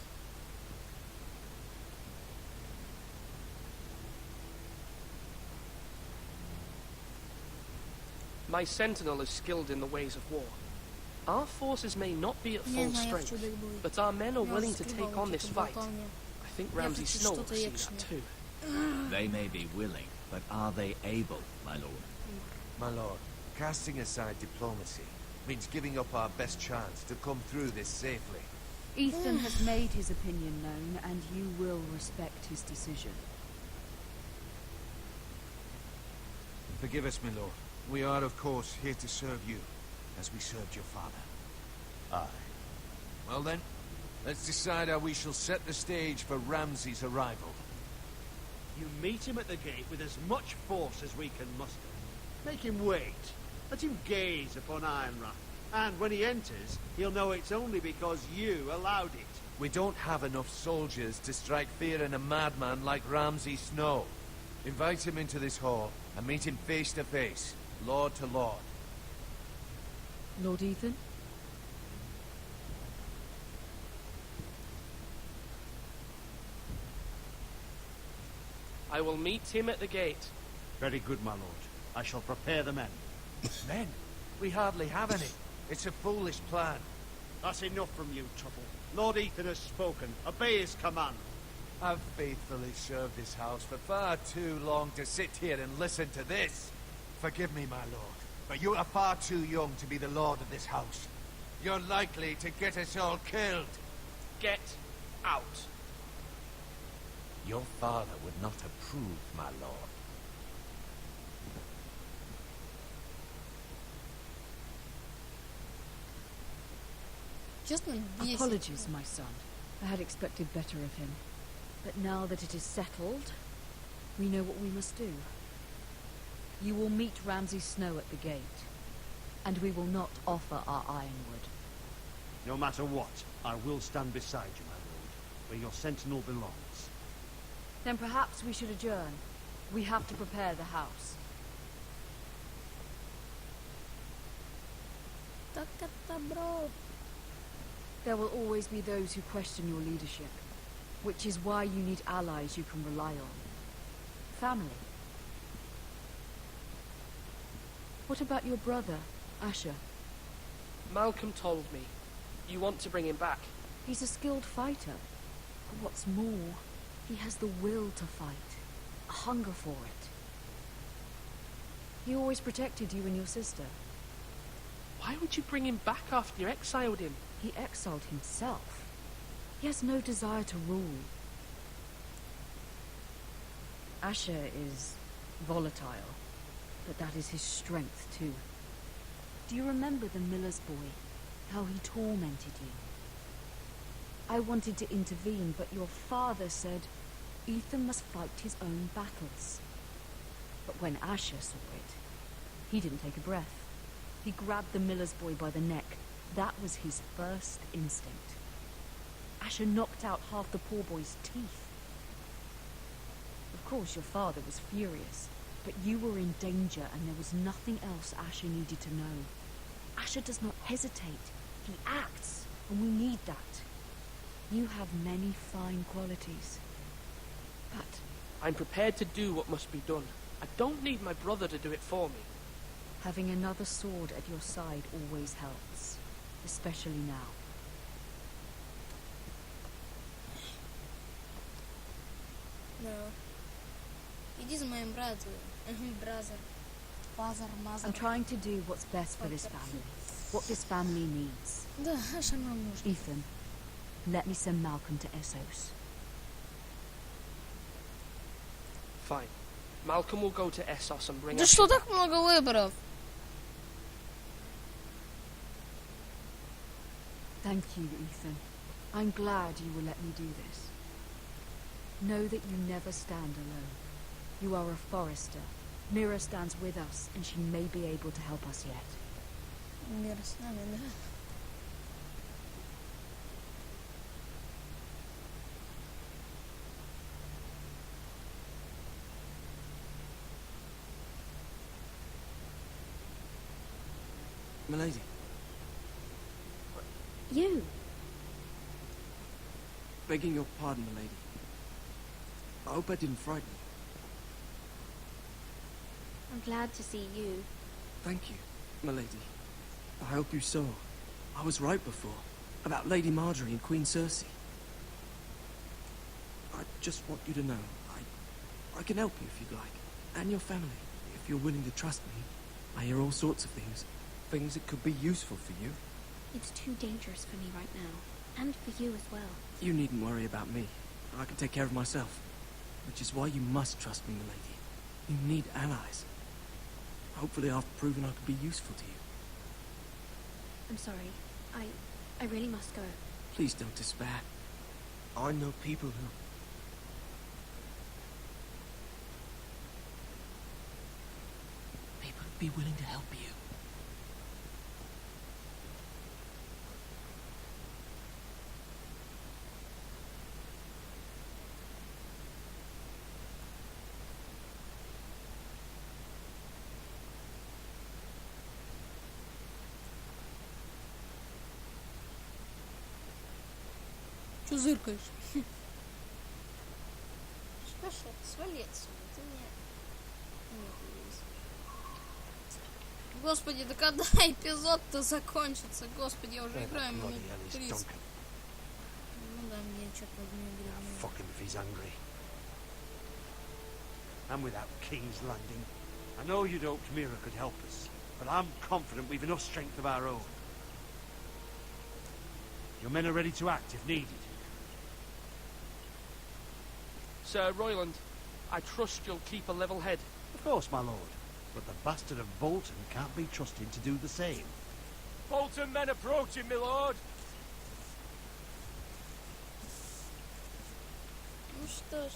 My Sentinel is skilled in the ways of war. Our forces may not be at full strength, but our men are willing to take on this fight. I think Ramsay Snow will see that too. They may be willing, but are they able, my lord? My lord, casting aside diplomacy means giving up our best chance to come through this safely. Ethan has made his opinion known, and you will respect his decision. Forgive us, my lord. We are, of course, here to serve you, as we served your father. Aye. Well then, let's decide how we shall set the stage for Ramsay's arrival. You meet him at the gate with as much force as we can muster. Make him wait. Let him gaze upon Ironrath. And when he enters, he'll know it's only because you allowed it. We don't have enough soldiers to strike fear in a madman like Ramsay Snow. Invite him into this hall and meet him face to face, lord to lord. Lord Ethan? I will meet him at the gate. Very good, my lord. I shall prepare the men. Men? We hardly have any. It's a foolish plan. That's enough from you, Tuttle. Lord Ethan has spoken. Obey his command. I've faithfully served this house for far too long to sit here and listen to this. Forgive me, my lord, but you are far too young to be the lord of this house. You're likely to get us all killed. Get out. Your father would not approve, my lord. Apologies, my son. I had expected better of him. But now that it is settled, we know what we must do. You will meet Ramsay Snow at the gate, and we will not offer our ironwood. No matter what, I will stand beside you, my lord, where your sentinel belongs. Then perhaps we should adjourn. We have to prepare the house. There will always be those who question your leadership, which is why you need allies you can rely on. Family. What about your brother, Asher? Malcolm told me. You want to bring him back. He's a skilled fighter. But what's more, he has the will to fight. A hunger for it. He always protected you and your sister. Why would you bring him back after you exiled him? He exiled himself. He has no desire to rule. Asher is volatile, but that is his strength too. Do you remember the miller's boy? How he tormented you? I wanted to intervene, but your father said Ethan must fight his own battles. But when Asher saw it, he didn't take a breath. He grabbed the miller's boy by the neck. That was his first instinct. Asher knocked out half the poor boy's teeth. Of course, your father was furious, but you were in danger and there was nothing else Asher needed to know. Asher does not hesitate. He acts, and we need that. You have many fine qualities, but... I'm prepared to do what must be done. I don't need my brother to do it for me. Having another sword at your side always helps, especially now. No. Иди за моим братом. Brother. Father, mother. I'm trying to do what's best for this family. What this family needs. Да, Аша нам нужен. Ethan, let me send Malcolm to Essos. Fine. Malcolm will go to Essos and bring Да us... что так много выборов? Thank you, Ethan. I'm glad you will let me do this. Know that you never stand alone. You are a forester. Mira stands with us, and she may be able to help us yet. Мир с нами, да? Milady. You? Begging your pardon, milady. I hope I didn't frighten you. I'm glad to see you. Thank you, milady. I hope you saw. I was right before. About Lady Marjorie and Queen Cersei. I just want you to know, I can help you if you'd like. And your family, if you're willing to trust me. I hear all sorts of things. Things that could be useful for you. It's too dangerous for me right now. And for you as well. You needn't worry about me. I can take care of myself. Which is why you must trust me, milady. You need allies. Hopefully I've proven I could be useful to you. I'm sorry. I really must go. Please don't despair. I know people who... People would be willing to help you. Чё зыркаешь? Пошел, свали отсюда, ты мне... Господи, да когда эпизод-то закончится? Господи, я уже играю минут 30. Ну да, мне что-то не играет. Fuck him if he's angry. And without King's Landing, I know you'd hoped Mira could help us, but I'm confident we've enough strength of our own. Your men are ready to act if needed. Sir Royland, I trust you'll keep a level head. Of course, my lord. But the bastard of Bolton can't be trusted to do the same. Bolton men approaching, my lord. Ну что ж.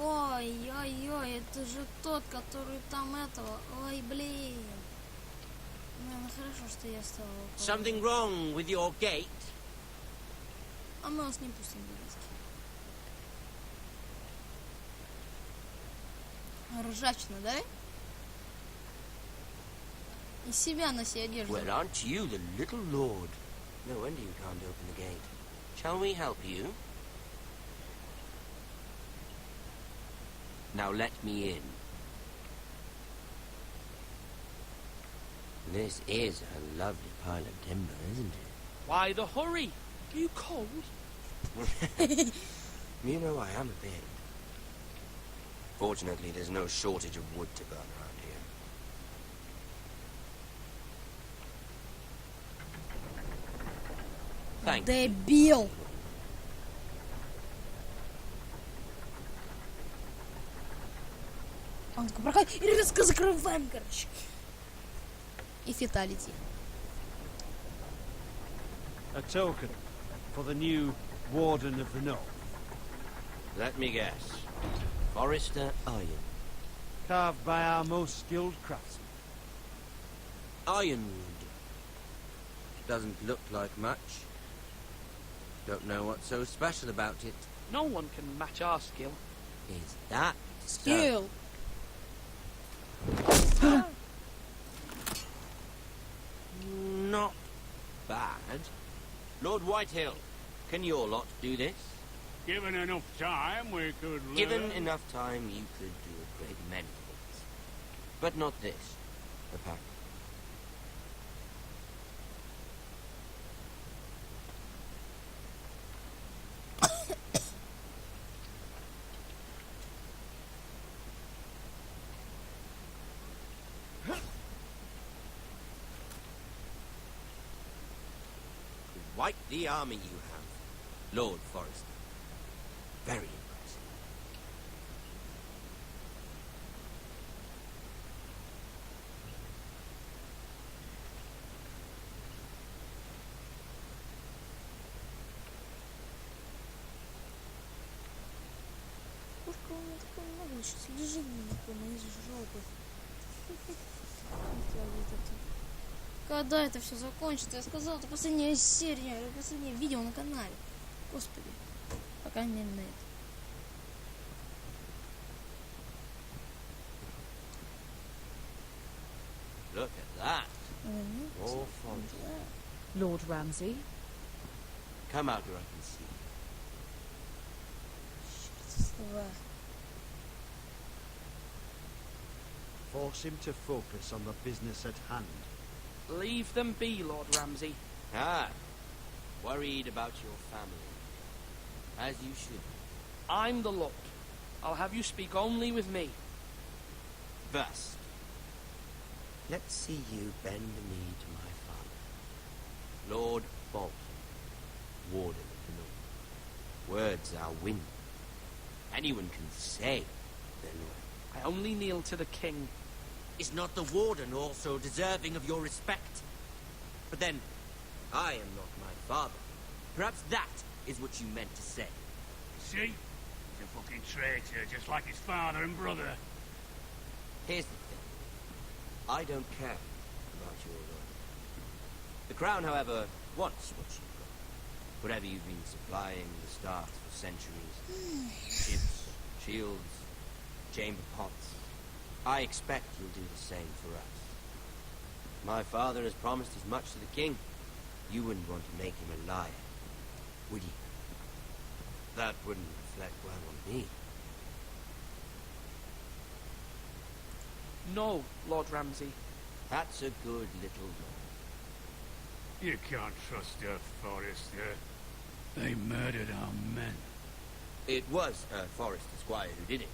Ой-ой-ой, это же тот, который там этого... Ой, блин. Наверное, хорошо, что я стал около. Something wrong with your gate? А мы вас не пустим, близки. Ржачно, да? И себя на себе держит. Well, aren't you the little lord? No wonder you can't open the gate. Shall we help you? Now let me in. This is a lovely pile of timber, isn't it? Why the hurry? Are you cold? You know, I am a bit. Fortunately, there's no shortage of wood to burn around here. Thank you. Дебил. Он такой проходит и резко закрываем, короче. И фаталити. A token for the new Warden of the North. Let me guess. Forrester Iron. Carved by our most skilled craftsmen. Ironwood. Doesn't look like much. Don't know what's so special about it. No one can match our skill. Is that Skill. Not bad. Lord Whitehill, can your lot do this? Given enough time, we could learn. Given enough time, you could do a great many things. But not this, apparently. Quite the army you have, Lord Forrester. Very impressive. Пушка у меня такой много, сейчас лежит на моей жопы. Когда это все закончится? Я сказал, это последняя серия, последнее видео на канале. Господи. Пока не на это. Look at that. More forest. Lord Ramsay? Come out where I can see. Force him to focus on the business at hand. Leave them be, Lord Ramsay. Ah, worried about your family. As you should. I'm the Lord. I'll have you speak only with me. First, let's see you bend the knee to my father. Lord Bolton, Warden of the North. Words are wind. Anyone can say they're loyal. I only kneel to the king. Is not the Warden also deserving of your respect? But then, I am not my father. Perhaps that is what you meant to say. See? He's a fucking traitor, just like his father and brother. Here's the thing. I don't care about your loyalty. The Crown, however, wants what you've got. Whatever you've been supplying the Stars for centuries. Ships, shields, chamber pots. I expect you'll do the same for us. My father has promised as much to the king. You wouldn't want to make him a liar, would you? That wouldn't reflect well on me. No, Lord Ramsay. That's a good little boy. You can't trust her, Forrester. They murdered our men. It was Forrester Squire who did it.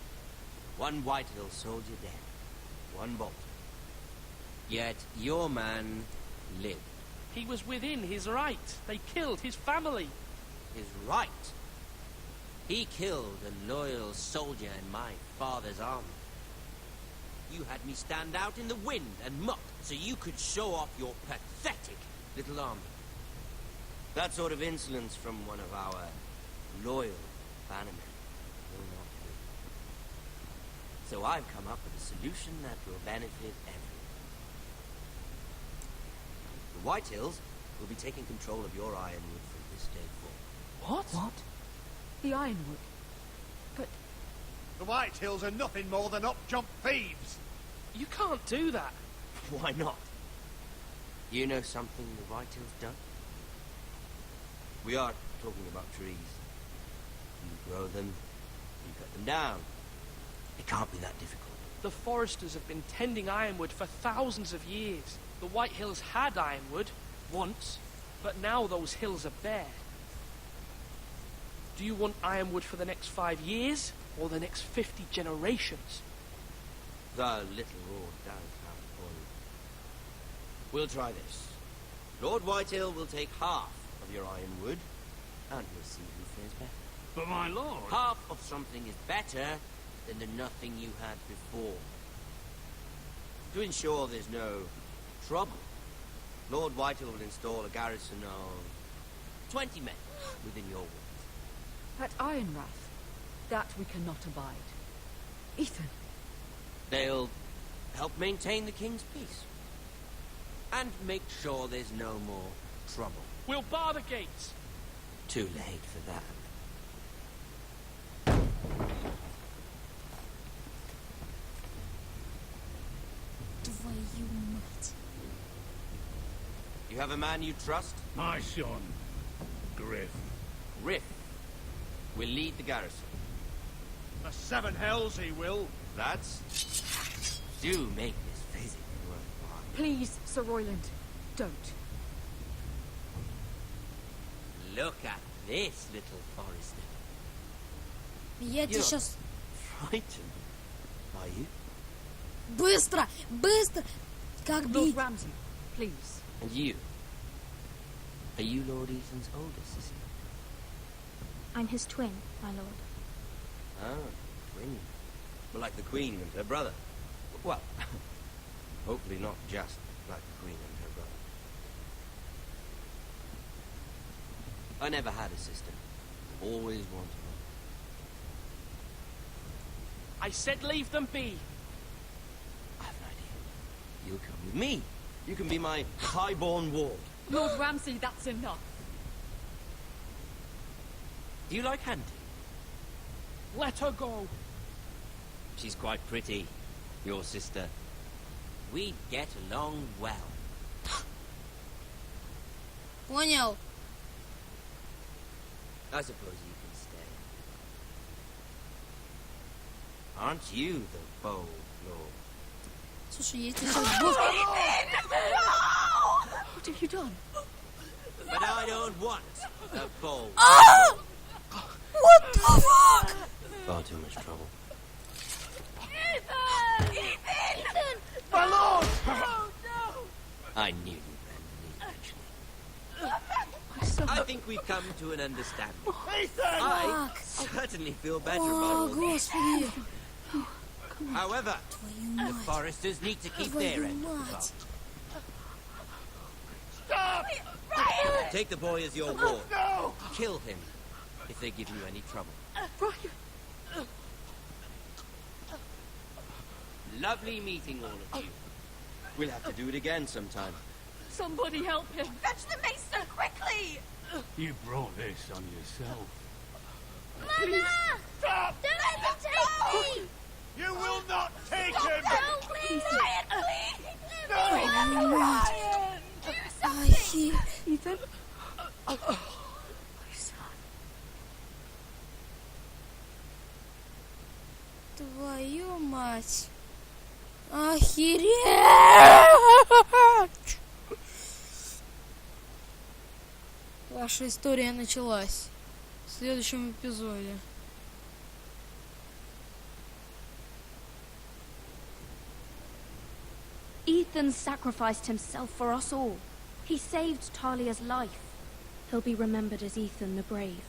One Whitehill soldier dead. One Bolton. Yet your man lived. He was within his right. They killed his family. His right? He killed a loyal soldier in my father's army. You had me stand out in the wind and muck so you could show off your pathetic little army. That sort of insolence from one of our loyal bannermen will not do. So I've come up with a solution that will benefit everyone. The Whitehills will be taking control of your ironwood from this day forward. What? The ironwood? But... The Whitehills are nothing more than up-jump thieves! You can't do that. Why not? You know something the Whitehills done? We are talking about trees. You grow them, you cut them down. It can't be that difficult. The foresters have been tending ironwood for thousands of years. The White Hills had ironwood, once, but now those hills are bare. Do you want Ironwood for the next 5 years, or the next 50 generations? The little lord does have a point. We'll try this. Lord Whitehill will take half of your ironwood, and we'll see who fares better. But my lord... Half of something is better than the nothing you had before. To ensure there's no trouble, Lord Whitehill will install a garrison of 20 men within your walls. At Ironrath, that we cannot abide. Ethan. They'll help maintain the king's peace. And make sure there's no more trouble. We'll bar the gates. Too late for that. Твою мать. You have a man you trust? My son, Griff. Griff will lead the garrison. The 7 hells he will. That's... Do make this visit worthwhile. Please, Sir Royland, don't. Look at this, little Forester. Я тебе сейчас... Frightened? Are you? Быстро! Быстро! Как Lord бить? Ramsay, please. And you? Are you Lord Ethan's older sister? I'm his twin, my lord. Ah, twin. Well, like the Queen and her brother. Well, hopefully not just like the Queen and her brother. I never had a sister. Always wanted one. I said leave them be. I have an idea. You'll come with me. You can be my highborn ward. Lord Ramsay, that's enough. Do you like hunting? Let her go. She's quite pretty, your sister. We'd get along well. Понял. I suppose you can stay. Aren't you the bold lord? Слушай, я тебе сейчас... What have you done? But I don't want the bold. Ah! What the fuck? Far too much trouble. Ethan! Ethan! My lord! Oh, no! I knew you'd bend the knee, actually. I think we've come to an understanding. I certainly feel better about all this. Господи. However, Твою the мать. foresters need to keep their Твою end of the мать. bargain. Stop! Take the boy as your ward. No! Kill him if they give you any trouble. Brian! Lovely meeting all of you. We'll have to do it again sometime. Somebody help him. Fetch the maester, quickly! You brought this on yourself. Mama! Stop! Don't let them take me! You will not take him! No, please! Ryan, please! No! Ryan! Do Ай, something! Ethan? Твою мать. Охереть! Ваша история началась в следующем эпизоде. Ethan sacrificed himself for us all. He saved Talia's life. He'll be remembered as Ethan the Brave.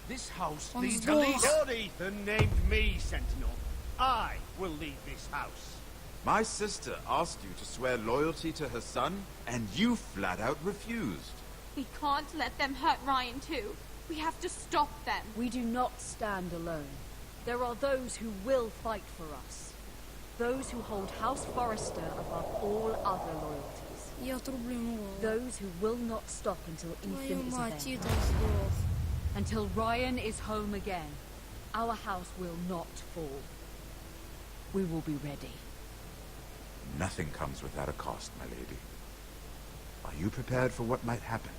This house Он needs a сдох. leader. Lord Ethan named me Sentinel. I will lead this house. My sister asked you to swear loyalty to her son, and you flat out refused. We can't let them hurt Ryan too. We have to stop them. We do not stand alone. There are those who will fight for us. Those who hold House Forrester above all other loyalties. Я отрублю ему голову. Those who will not stop until Твою Ethan is мать, avenged. Итан сдох. Until Ryan is home again, our house will not fall. We will be ready. Nothing comes without a cost, my lady. Are you prepared for what might happen?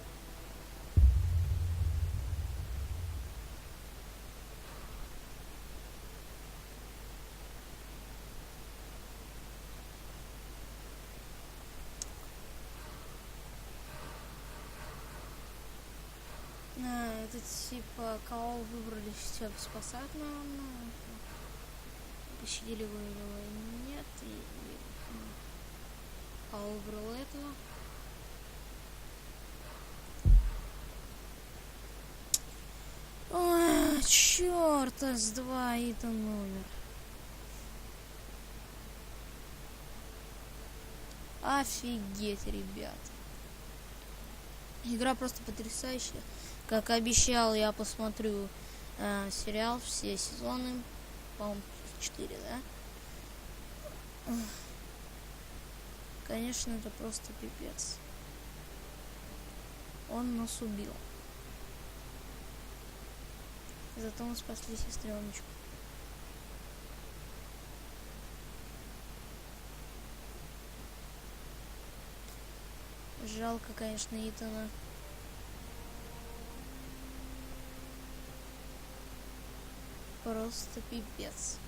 Это типа кого выбрали, чтобы спасать, наверное. Пощадили его или нет. Кого выбрал этого. Ой, черт, С2, Итан умер. Офигеть, ребят. Игра просто потрясающая. Как обещал, я посмотрю сериал, все сезоны. По-моему, 4, да? Конечно, это просто пипец. Он нас убил. Зато мы спасли сестреночку. Жалко, конечно, Итана. Просто пипец.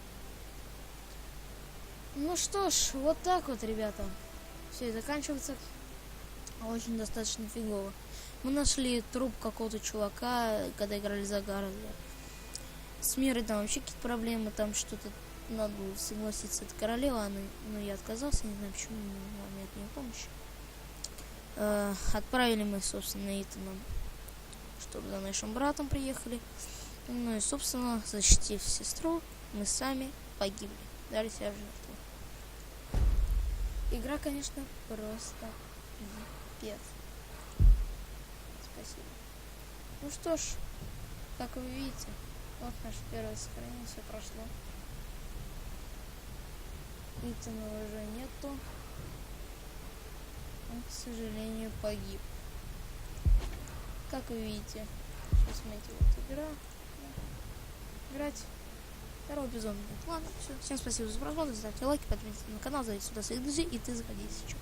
Ну что ж, вот так вот, ребята. Все, и заканчивается очень достаточно фигово. Мы нашли труп какого-то чувака, когда играли за Гарольда. С Мирой там вообще какие-то проблемы, там что-то надо было согласиться. Это королева, но я отказался, не знаю почему, мне от нее помощи. Отправили мы, собственно, Итана, чтобы за нашим братом приехали. Ну и, собственно, защитив сестру, мы сами погибли. Дали себя в жертву. Игра, конечно, просто пипец. Спасибо. Ну что ж, как вы видите, вот наше первое сохранение, все прошло. Итана уже нету. Он, к сожалению, погиб. Как вы видите, сейчас смотрите, вот игра. Играть. Второй эпизод. Ладно, все. Всем спасибо за просмотр, ставьте лайки, подписывайтесь на канал, зовите сюда своих друзей, и ты заходи сейчас.